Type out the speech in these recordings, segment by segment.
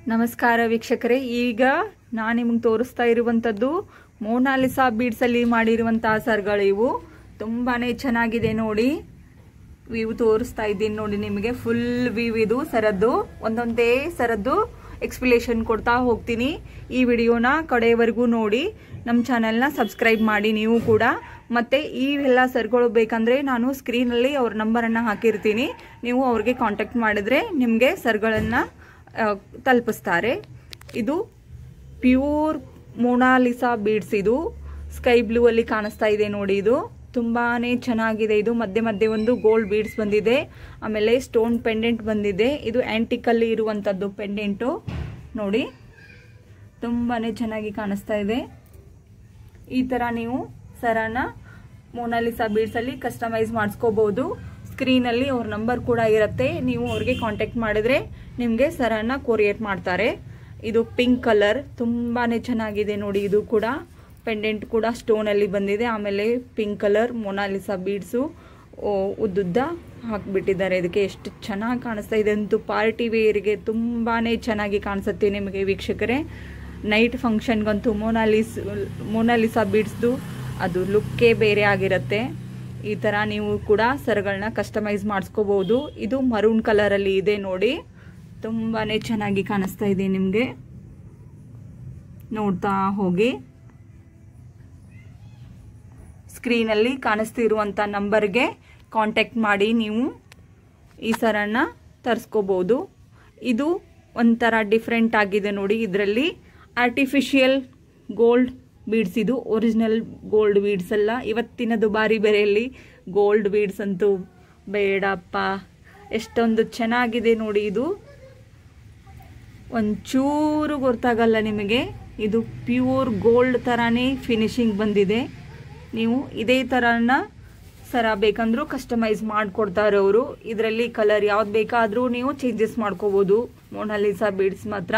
ನಮಸ್ಕಾರ ವೀಕ್ಷಕರೇ, ಈಗ ನಾನು ನಿಮಗೆ ತೋರಿಸ್ತಾ ಇರುವಂತದ್ದು ಮೊನಾಲಿಸಾ ಬೀಡ್ಸ್ ಅಲ್ಲಿ ಮಾಡಿರುವಂತಹ ಸರ್ಗಳು. ಇವು ತುಂಬಾನೇ ಚೆನ್ನಾಗಿದೆ ನೋಡಿ. ವ್ಯೂ ತೋರಿಸ್ತಾ ಇದ್ದೀನಿ ನೋಡಿ ನಿಮಗೆ. ಫುಲ್ ವ್ಯೂ ಇದು ಸರದ್ದು. ಒಂದೊಂದೇ ಸರದ್ದು ಎಕ್ಸ್ಪ್ಲೇಷನ್ ಕೊಡ್ತಾ ಹೋಗ್ತೀನಿ. ಈ ವಿಡಿಯೋನ ಕಡೆಯವರೆಗೂ ನೋಡಿ. ನಮ್ಮ ಚಾನೆಲ್ನ ಸಬ್ಸ್ಕ್ರೈಬ್ ಮಾಡಿ ನೀವು ಕೂಡ. ಮತ್ತೆ ಈ ಎಲ್ಲ ಸರ್ಗಳು ಬೇಕಂದ್ರೆ ನಾನು ಸ್ಕ್ರೀನಲ್ಲಿ ಅವ್ರ ನಂಬರನ್ನು ಹಾಕಿರ್ತೀನಿ. ನೀವು ಅವ್ರಿಗೆ ಕಾಂಟ್ಯಾಕ್ಟ್ ಮಾಡಿದ್ರೆ ನಿಮಗೆ ಸರ್ಗಳನ್ನು ತಲುಪಿಸ್ತಾರೆ. ಇದು ಪ್ಯೂರ್ ಮೊನಾಲಿಸಾ ಬೀಡ್ಸ್. ಇದು ಸ್ಕೈ ಬ್ಲೂ ಅಲ್ಲಿ ಕಾಣಿಸ್ತಾ ಇದೆ ನೋಡಿ. ಇದು ತುಂಬಾನೇ ಚೆನ್ನಾಗಿದೆ. ಇದು ಮಧ್ಯೆ ಮಧ್ಯೆ ಒಂದು ಗೋಲ್ಡ್ ಬೀಡ್ಸ್ ಬಂದಿದೆ, ಆಮೇಲೆ ಸ್ಟೋನ್ ಪೆಂಡೆಂಟ್ ಬಂದಿದೆ. ಇದು ಆಂಟಿಕ್ ಅಲ್ಲಿ ಇರುವಂತದ್ದು ಪೆಂಡೆಂಟು ನೋಡಿ. ತುಂಬಾನೇ ಚೆನ್ನಾಗಿ ಕಾಣಿಸ್ತಾ ಇದೆ. ಈ ತರ ನೀವು ಸರನ ಮೊನಾಲಿಸಾ ಬೀಡ್ಸ್ ಅಲ್ಲಿ ಕಸ್ಟಮೈಸ್ ಮಾಡಿಸ್ಕೋಬಹುದು. ಸ್ಕ್ರೀನ್ ಅಲ್ಲಿ ಅವ್ರ ನಂಬರ್ ಕೂಡ ಇರುತ್ತೆ. ನೀವು ಅವ್ರಿಗೆ ಕಾಂಟ್ಯಾಕ್ಟ್ ಮಾಡಿದ್ರೆ ನಿಮ್ಗೆ ಸರನ ಕೊರಿಯರ್ ಮಾಡ್ತಾರೆ. ಇದು ಪಿಂಕ್ ಕಲರ್ ತುಂಬಾನೇ ಚೆನ್ನಾಗಿದೆ ನೋಡಿ. ಇದು ಕೂಡ ಪೆಂಡೆಂಟ್ ಕೂಡ ಸ್ಟೋನ್ ಅಲ್ಲಿ ಬಂದಿದೆ. ಆಮೇಲೆ ಪಿಂಕ್ ಕಲರ್ ಮೊನಾಲಿಸಾ ಬೀಡ್ಸು ಉದ್ದುದ್ದ ಹಾಕ್ಬಿಟ್ಟಿದ್ದಾರೆ. ಇದಕ್ಕೆ ಎಷ್ಟು ಚೆನ್ನಾಗಿ ಕಾಣಿಸ್ತಾ ಇದೆ ಅಂತೂ. ಪಾರ್ಟಿ ವೇರ್ಗೆ ತುಂಬಾನೇ ಚೆನ್ನಾಗಿ ಕಾಣಿಸುತ್ತೆ ನಿಮಗೆ ವೀಕ್ಷಕರೇ. ನೈಟ್ ಫಂಕ್ಷನ್ಗಂತೂ ಮೊನಾಲಿಸಾ ಬೀಡ್ಸ್ದು ಅದು ಲುಕ್ಕೇ ಬೇರೆ ಆಗಿರುತ್ತೆ. ಈ ತರ ನೀವು ಕೂಡ ಸರಗಳನ್ನ ಕಸ್ಟಮೈಸ್ ಮಾಡಿಸ್ಕೋಬಹುದು. ಇದು ಮರೂನ್ ಕಲರ್ ಅಲ್ಲಿ ಇದೆ ನೋಡಿ. ತುಂಬಾನೇ ಚೆನ್ನಾಗಿ ಕಾಣಿಸ್ತಾ ಇದೆ ನಿಮ್ಗೆ. ನೋಡ್ತಾ ಹೋಗಿ. ಸ್ಕ್ರೀನ್ ಅಲ್ಲಿ ಕಾಣಿಸ್ತಿರುವಂತ ನಂಬರ್ಗೆ ಕಾಂಟ್ಯಾಕ್ಟ್ ಮಾಡಿ ನೀವು ಈ ಸರನ್ನ ತರಿಸ್ಕೋಬಹುದು. ಇದು ಒಂಥರ ಡಿಫ್ರೆಂಟ್ ಆಗಿದೆ ನೋಡಿ. ಇದರಲ್ಲಿ ಆರ್ಟಿಫಿಷಿಯಲ್ ಗೋಲ್ಡ್ ಬೀಡ್ಸ್. ಇದು ಒರಿಜಿನಲ್ ಗೋಲ್ಡ್ ಬೀಡ್ಸ್ ಅಲ್ಲ. ಇವತ್ತಿನ ದುಬಾರಿ ಬೆಲೆಯಲ್ಲಿ ಗೋಲ್ಡ್ ಬೀಡ್ಸ್ ಅಂತೂ ಬೇಡಪ್ಪ. ಎಷ್ಟೊಂದು ಚೆನ್ನಾಗಿದೆ ನೋಡಿ. ಇದು ಒಂಚೂರು ಗೊತ್ತಾಗಲ್ಲ ನಿಮಗೆ. ಇದು ಪ್ಯೂರ್ ಗೋಲ್ಡ್ ತರಾನೇ ಫಿನಿಶಿಂಗ್ ಬಂದಿದೆ. ನೀವು ಇದೇ ತರನ ಸರ ಬೇಕಂದ್ರೂ ಕಸ್ಟಮೈಸ್ ಮಾಡಿಕೊಡ್ತಾರೆ ಅವರು. ಇದರಲ್ಲಿ ಕಲರ್ ಯಾವ್ದು ಬೇಕಾದರೂ ನೀವು ಚೇಂಜಸ್ ಮಾಡ್ಕೋಬಹುದು. ಮೊನಾಲಿಸಾ ಬೀಡ್ಸ್ ಮಾತ್ರ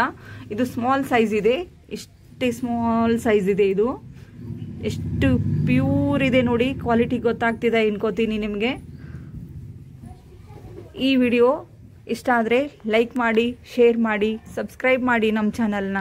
ಇದು ಸ್ಮಾಲ್ ಸೈಜ್ ಇದೆ. ಇಷ್ಟೇ ಸ್ಮಾಲ್ ಸೈಜ್ ಇದೆ. ಇದು ಎಷ್ಟು ಪ್ಯೂರ್ ಇದೆ ನೋಡಿ. ಕ್ವಾಲಿಟಿ ಗೊತ್ತಾಗ್ತಿದೆ ಅನ್ಕೋತೀನಿ ನಿಮಗೆ. ಈ ವಿಡಿಯೋ ಇಷ್ಟ ಆದರೆ ಲೈಕ್ ಮಾಡಿ, ಶೇರ್ ಮಾಡಿ, ಸಬ್ಸ್ಕ್ರೈಬ್ ಮಾಡಿ ನಮ್ಮ ಚಾನಲ್ನ.